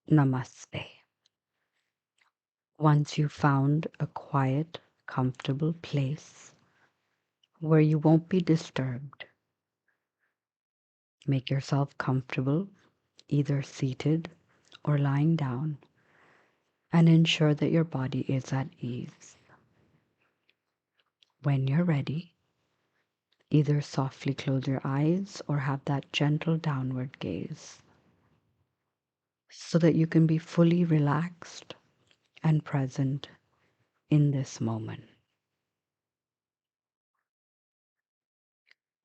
Namaste. Once you've found a quiet, comfortable place where you won't be disturbed, make yourself comfortable, either seated or lying down, and ensure that your body is at ease. When you're ready, either softly close your eyes or have that gentle downward gaze so that you can be fully relaxed and present in this moment.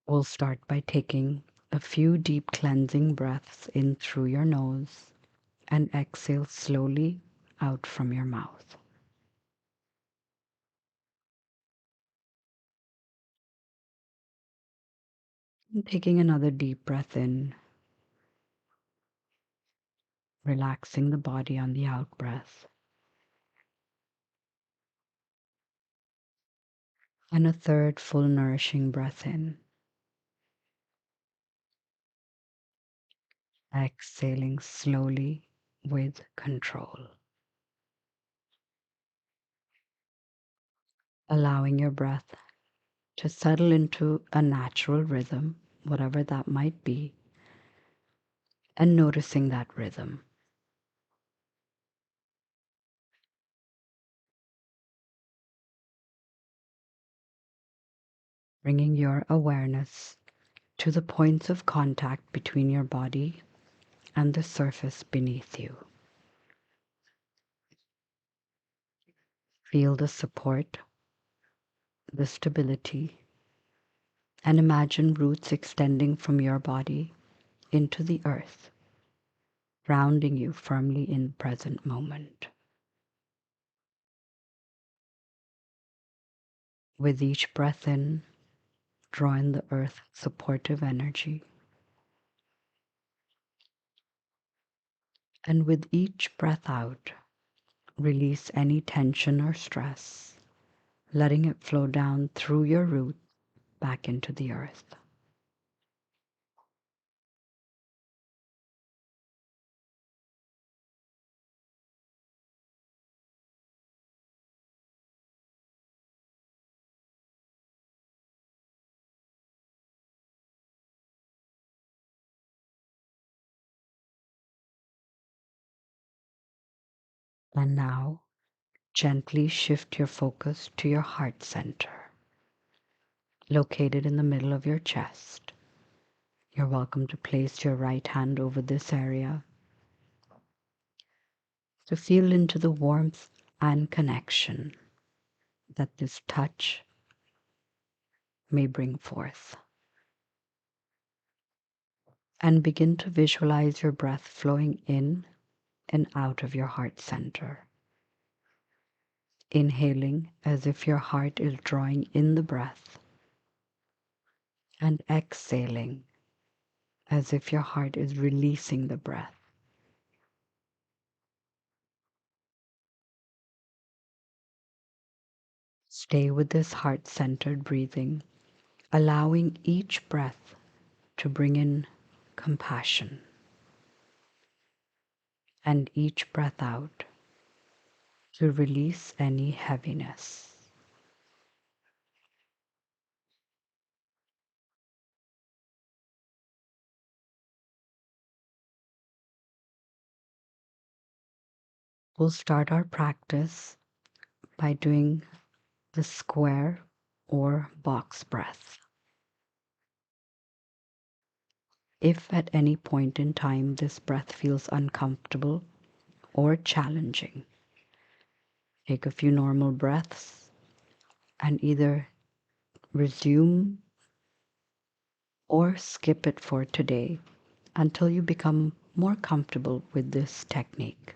We'll start by taking a few deep cleansing breaths in through your nose and exhale slowly out from your mouth. And taking another deep breath in, relaxing the body on the out breath. And a third full nourishing breath in, exhaling slowly with control. Allowing your breath to settle into a natural rhythm, whatever that might be, and noticing that rhythm. Bringing your awareness to the points of contact between your body and the surface beneath you. Feel the support, the stability, and imagine roots extending from your body into the earth, grounding you firmly in the present moment. With each breath in, draw in the earth's supportive energy. And with each breath out, release any tension or stress, letting it flow down through your roots back into the earth. And now, gently shift your focus to your heart center, located in the middle of your chest. You're welcome to place your right hand over this area to feel into the warmth and connection that this touch may bring forth. And begin to visualize your breath flowing in and out of your heart center. Inhaling as if your heart is drawing in the breath, and exhaling as if your heart is releasing the breath. Stay with this heart-centered breathing, allowing each breath to bring in compassion, and each breath out to release any heaviness. We'll start our practice by doing the square or box breath. If at any point in time this breath feels uncomfortable or challenging, take a few normal breaths and either resume or skip it for today until you become more comfortable with this technique.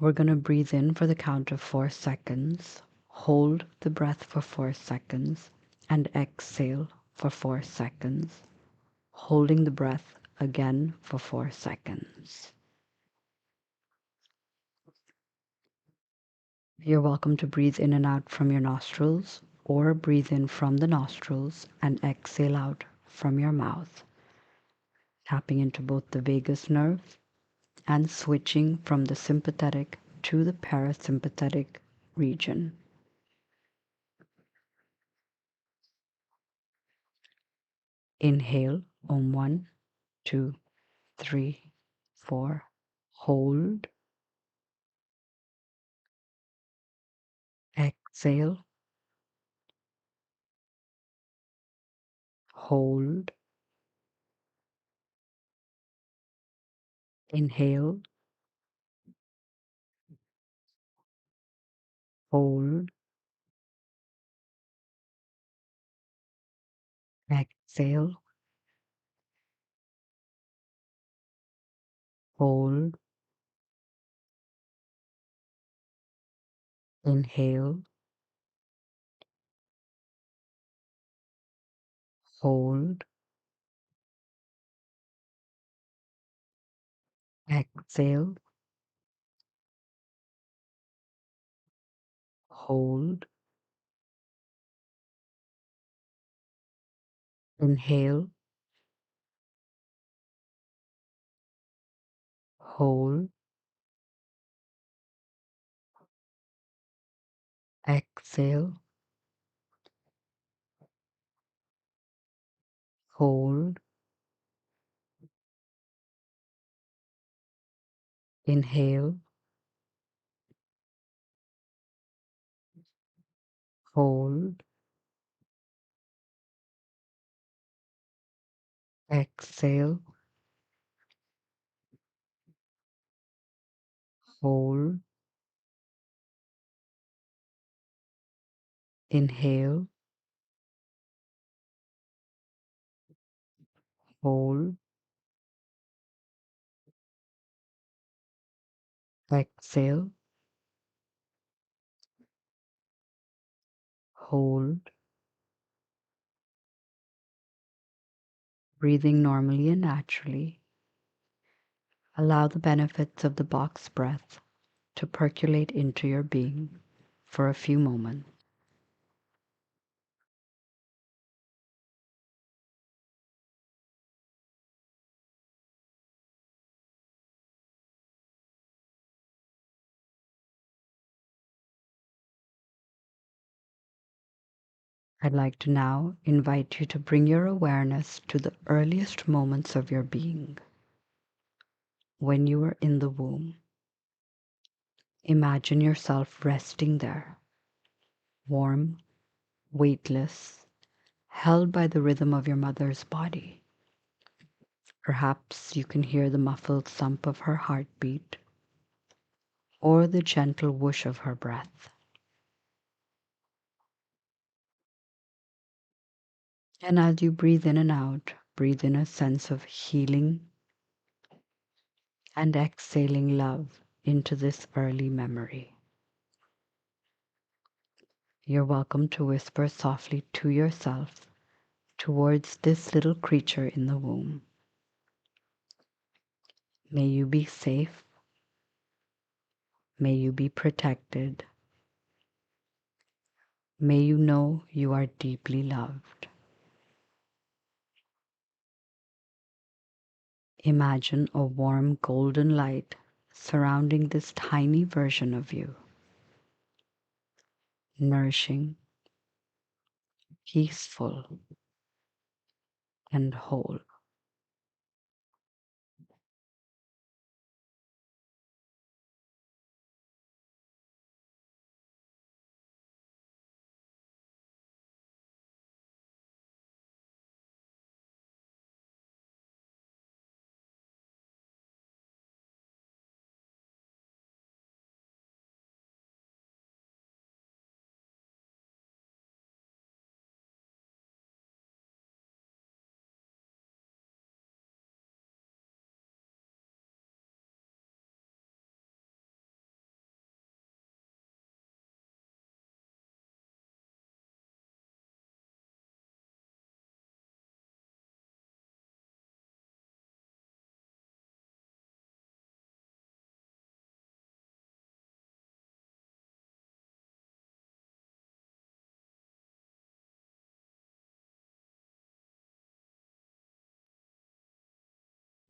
We're going to breathe in for the count of 4 seconds, hold the breath for 4 seconds, and exhale for 4 seconds, holding the breath again for 4 seconds. You're welcome to breathe in and out from your nostrils, or breathe in from the nostrils and exhale out from your mouth. tapping into both the vagus nerve and switching from the sympathetic to the parasympathetic region. Inhale, Om 1, 2, 3, 4. Hold. Exhale. Hold. Inhale. Hold. Exhale. Hold. Inhale. Hold. Exhale. Hold. Inhale. Hold. Exhale. Hold. Inhale. Hold. Exhale. Hold. Inhale. Hold. Exhale. Hold. Breathing normally and naturally. Allow the benefits of the box breath to percolate into your being for a few moments. I'd like to now invite you to bring your awareness to the earliest moments of your being. When you were in the womb, imagine yourself resting there, warm, weightless, held by the rhythm of your mother's body. Perhaps you can hear the muffled thump of her heartbeat or the gentle whoosh of her breath. And as you breathe in and out, breathe in a sense of healing and exhaling love into this early memory. You're welcome to whisper softly to yourself towards this little creature in the womb. May you be safe. May you be protected. May you know you are deeply loved. Imagine a warm golden light surrounding this tiny version of you, nourishing, peaceful, and whole.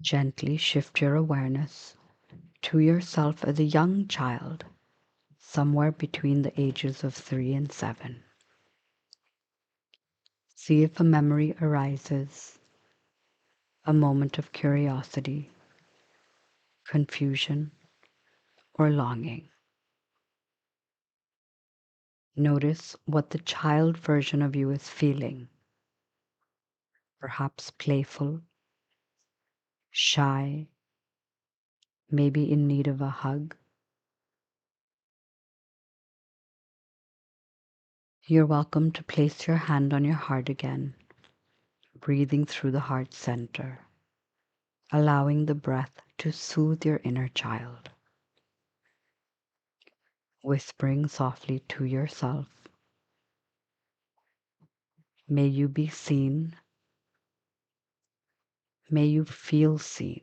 Gently shift your awareness to yourself as a young child, somewhere between the ages of 3 and 7. See if a memory arises, a moment of curiosity, confusion, or longing. Notice what the child version of you is feeling, perhaps playful, shy, maybe in need of a hug. You're welcome to place your hand on your heart again, breathing through the heart center, allowing the breath to soothe your inner child. Whispering softly to yourself, may you be seen, may you feel seen,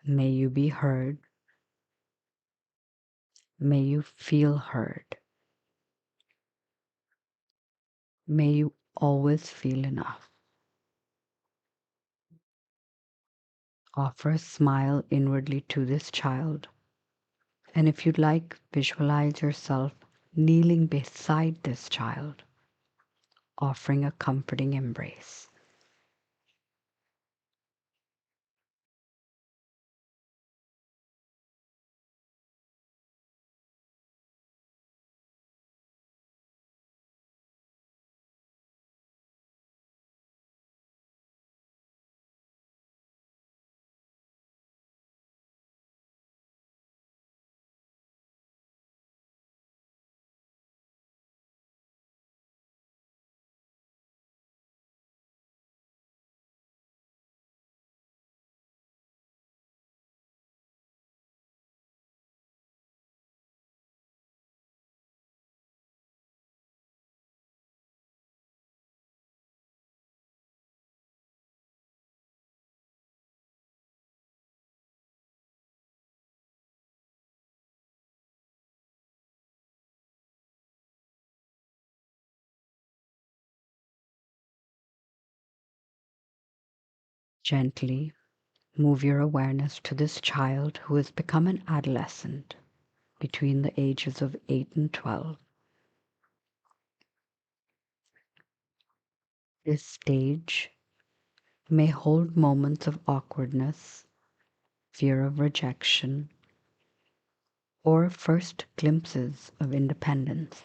may you be heard, may you feel heard, may you always feel enough. Offer a smile inwardly to this child, and if you'd like, visualize yourself kneeling beside this child, offering a comforting embrace. Gently move your awareness to this child who has become an adolescent between the ages of 8 and 12. This stage may hold moments of awkwardness, fear of rejection, or first glimpses of independence.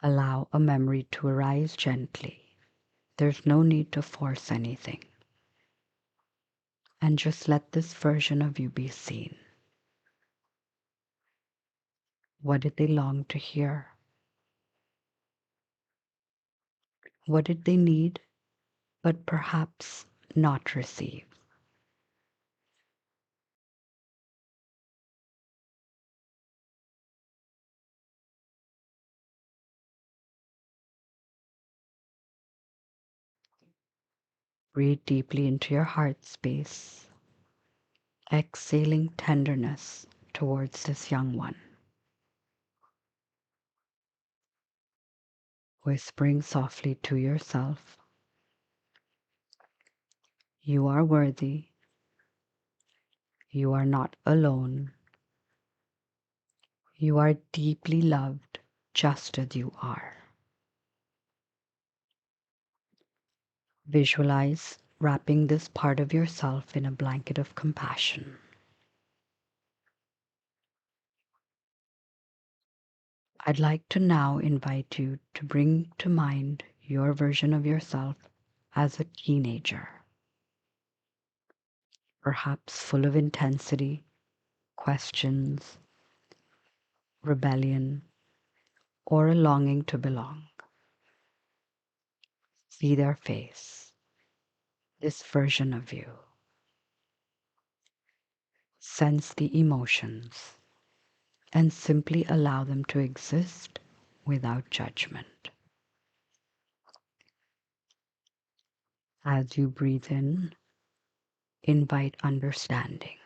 Allow a memory to arise gently. There's no need to force anything. And just let this version of you be seen. What did they long to hear? What did they need, but perhaps not receive? Breathe deeply into your heart space, exhaling tenderness towards this young one. Whispering softly to yourself, you are worthy, you are not alone, you are deeply loved just as you are. Visualize wrapping this part of yourself in a blanket of compassion. I'd like to now invite you to bring to mind your version of yourself as a teenager, perhaps full of intensity, questions, rebellion, or a longing to belong. See their face, this version of you. Sense the emotions and simply allow them to exist without judgment. As you breathe in, invite understanding.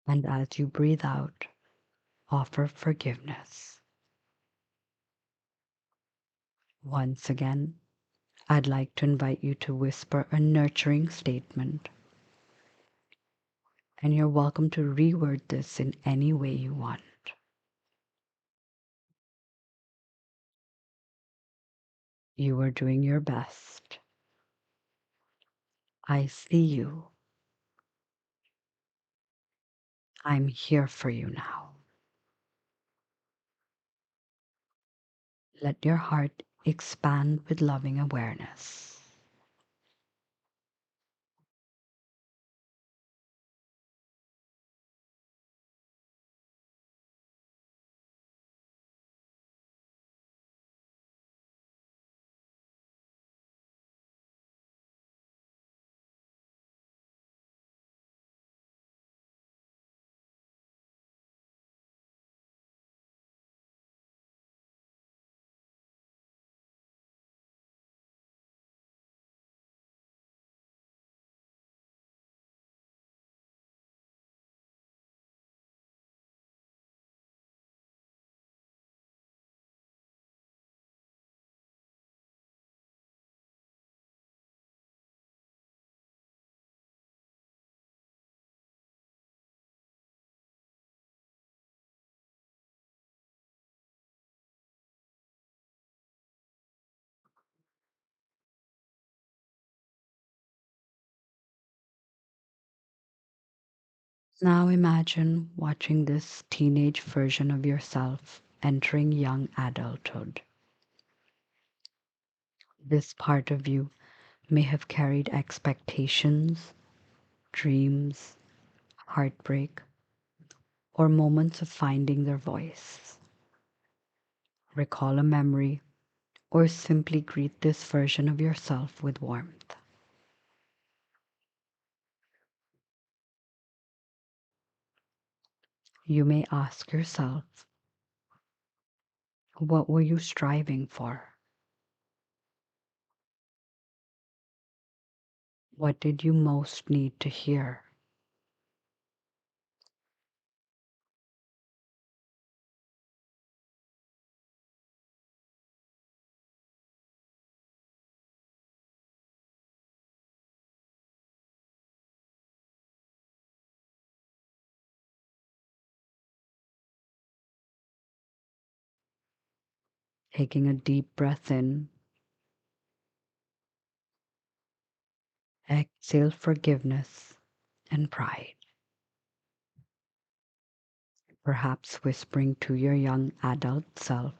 And as you breathe out, offer forgiveness. Once again, I'd like to invite you to whisper a nurturing statement, and you're welcome to reword this in any way you want. You are doing your best. I see you. I'm here for you now. Let your heart expand with loving awareness. Now imagine watching this teenage version of yourself entering young adulthood. This part of you may have carried expectations, dreams, heartbreak, or moments of finding their voice. Recall a memory or simply greet this version of yourself with warmth. You may ask yourself, what were you striving for? What did you most need to hear? Taking a deep breath in, exhale forgiveness and pride. Perhaps whispering to your young adult self,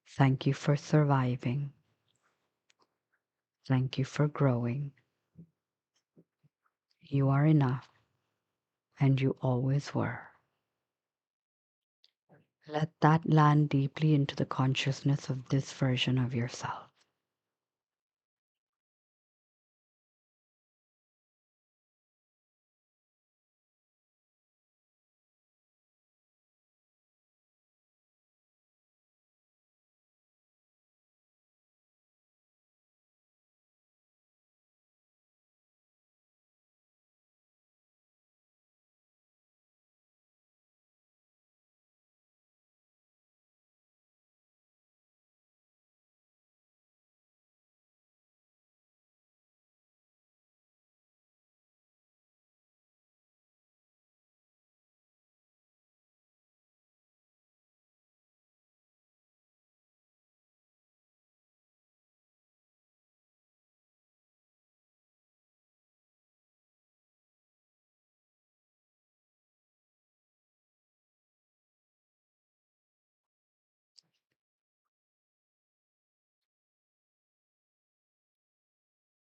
thank you for surviving. Thank you for growing. You are enough, and you always were. Let that land deeply into the consciousness of this version of yourself.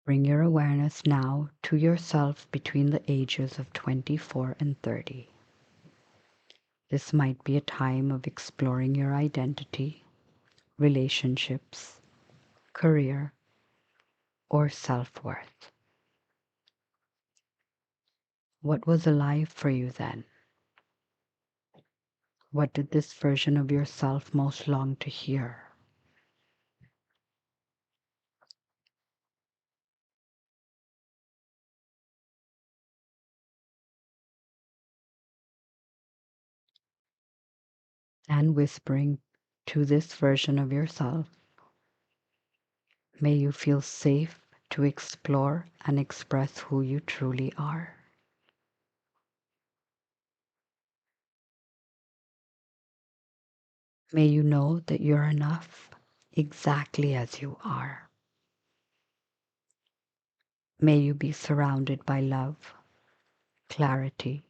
Bring your awareness now to yourself between the ages of 24 and 30. This might be a time of exploring your identity, relationships, career, or self-worth. What was alive for you then? What did this version of yourself most long to hear? And whispering to this version of yourself, May you feel safe to explore and express who you truly are. May you know that you're enough exactly as you are. May you be surrounded by love, clarity,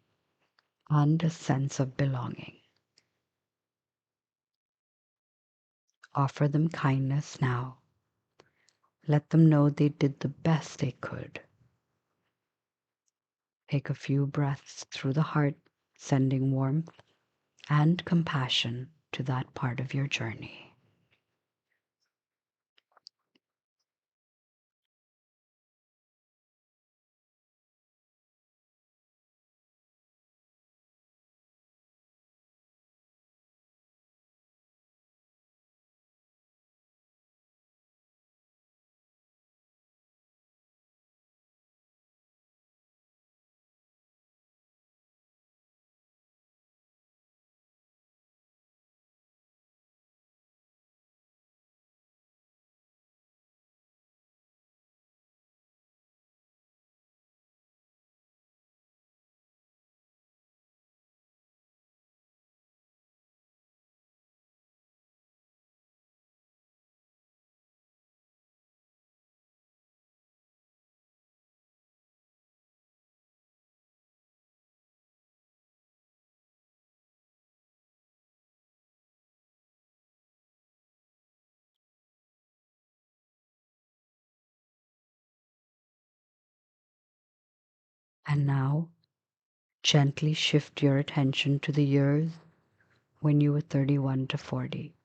and a sense of belonging. Offer them kindness now. Let them know they did the best they could. Take a few breaths through the heart, sending warmth and compassion to that part of your journey. And now, gently shift your attention to the years when you were 31 to 40.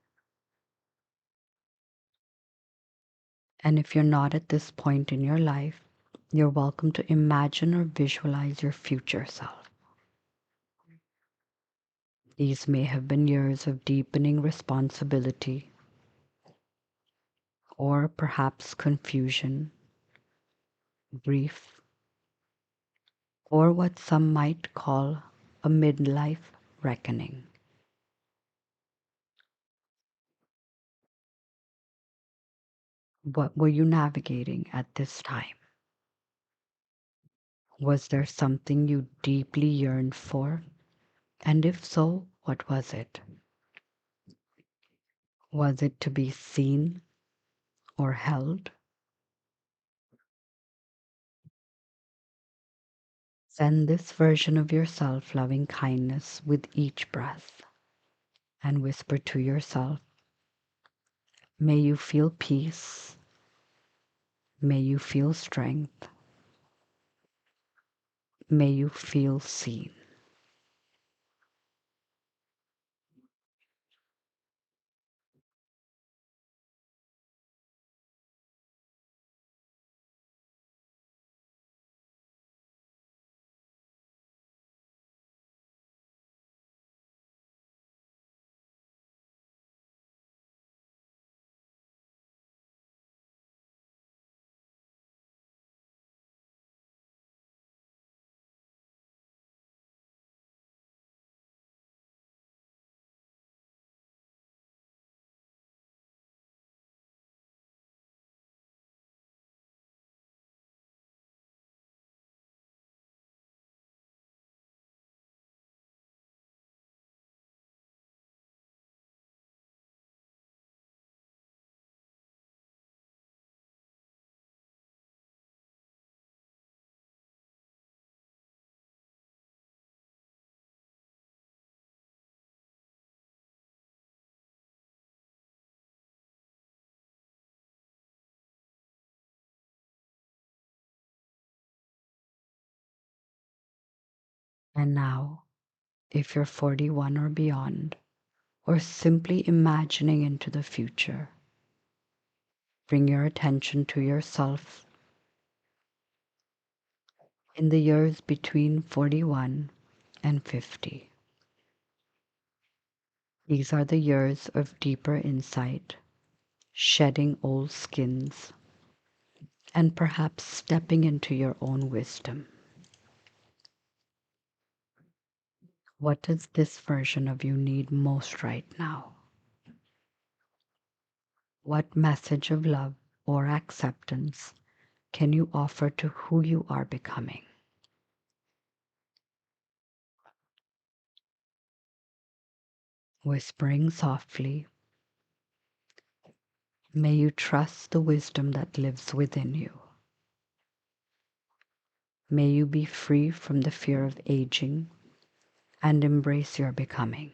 And if you're not at this point in your life, you're welcome to imagine or visualize your future self. These may have been years of deepening responsibility, or perhaps confusion, grief, or what some might call a midlife reckoning. What were you navigating at this time? Was there something you deeply yearned for? And if so, what was it? Was it to be seen or held? Send this version of yourself loving kindness with each breath and whisper to yourself, may you feel peace, may you feel strength, may you feel seen. And now, if you're 41 or beyond, or simply imagining into the future, bring your attention to yourself in the years between 41 and 50. These are the years of deeper insight, shedding old skins, and perhaps stepping into your own wisdom. What does this version of you need most right now? What message of love or acceptance can you offer to who you are becoming? Whispering softly, may you trust the wisdom that lives within you. May you be free from the fear of aging and embrace your becoming.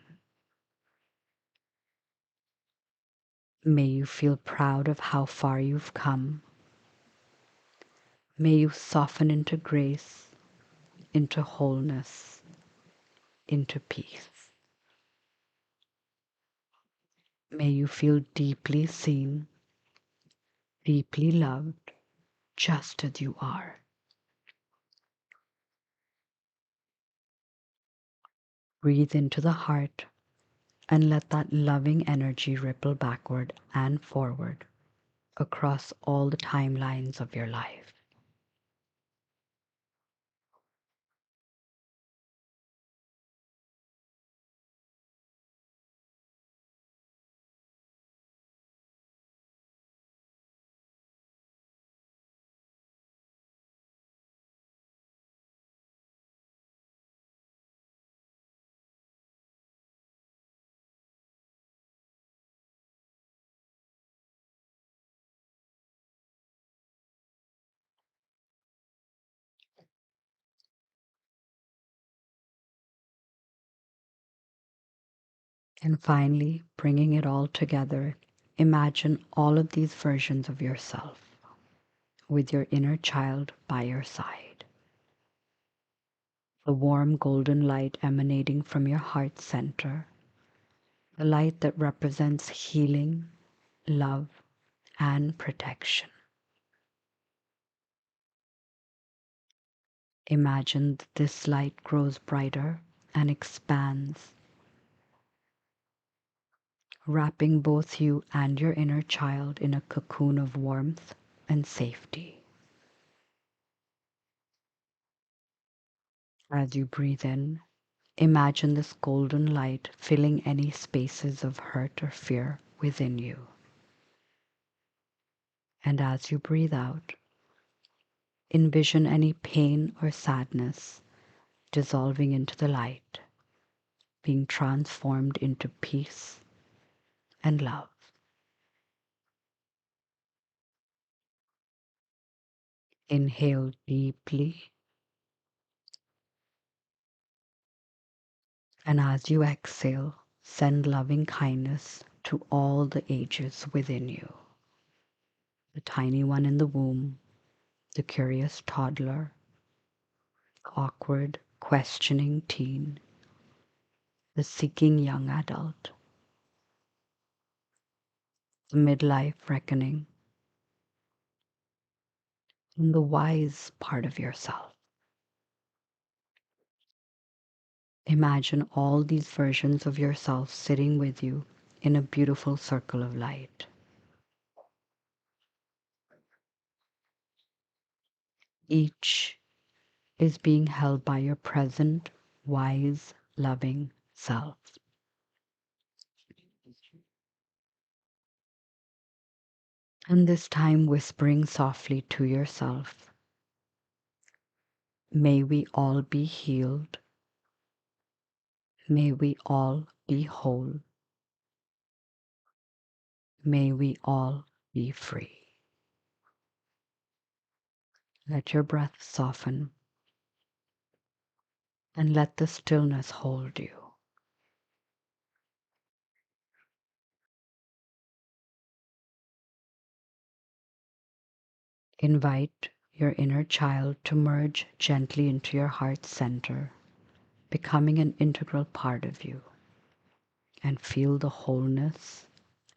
May you feel proud of how far you've come. May you soften into grace, into wholeness, into peace. May you feel deeply seen, deeply loved, just as you are. Breathe into the heart and let that loving energy ripple backward and forward across all the timelines of your life. And finally, bringing it all together, imagine all of these versions of yourself with your inner child by your side. The warm golden light emanating from your heart center, the light that represents healing, love, and protection. Imagine that this light grows brighter and expands, wrapping both you and your inner child in a cocoon of warmth and safety. As you breathe in, imagine this golden light filling any spaces of hurt or fear within you. And as you breathe out, envision any pain or sadness dissolving into the light, being transformed into peace and love. Inhale deeply, and as you exhale, send loving kindness to all the ages within you. The tiny one in the womb, the curious toddler, awkward, questioning teen, the seeking young adult, the midlife reckoning, and the wise part of yourself. Imagine all these versions of yourself sitting with you in a beautiful circle of light. Each is being held by your present, wise, loving self. And this time whispering softly to yourself, may we all be healed. May we all be whole. May we all be free. Let your breath soften and let the stillness hold you. Invite your inner child to merge gently into your heart center, becoming an integral part of you, and feel the wholeness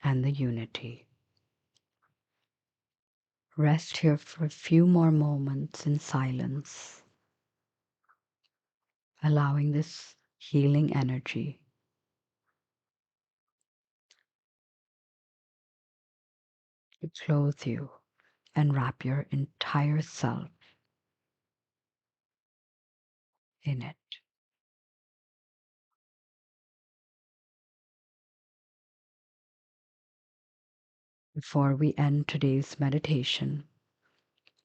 and the unity. Rest here for a few more moments in silence, allowing this healing energy to clothe you and wrap your entire self in it. Before we end today's meditation,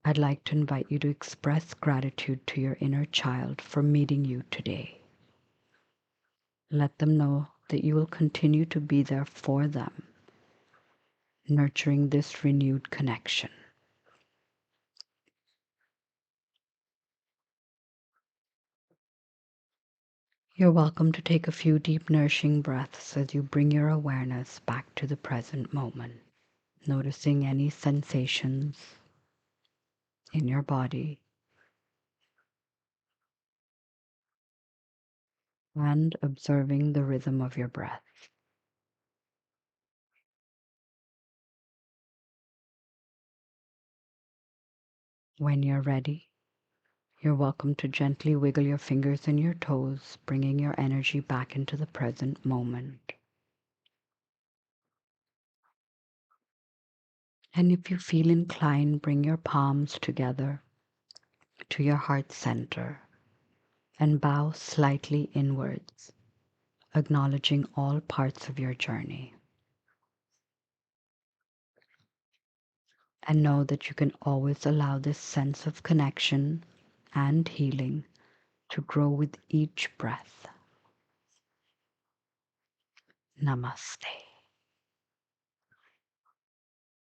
I'd like to invite you to express gratitude to your inner child for meeting you today. Let them know that you will continue to be there for them, nurturing this renewed connection. You're welcome to take a few deep, nourishing breaths as you bring your awareness back to the present moment, noticing any sensations in your body and observing the rhythm of your breath. When you're ready, you're welcome to gently wiggle your fingers and your toes, bringing your energy back into the present moment. And if you feel inclined, bring your palms together to your heart center and bow slightly inwards, acknowledging all parts of your journey. And know that you can always allow this sense of connection and healing to grow with each breath. Namaste.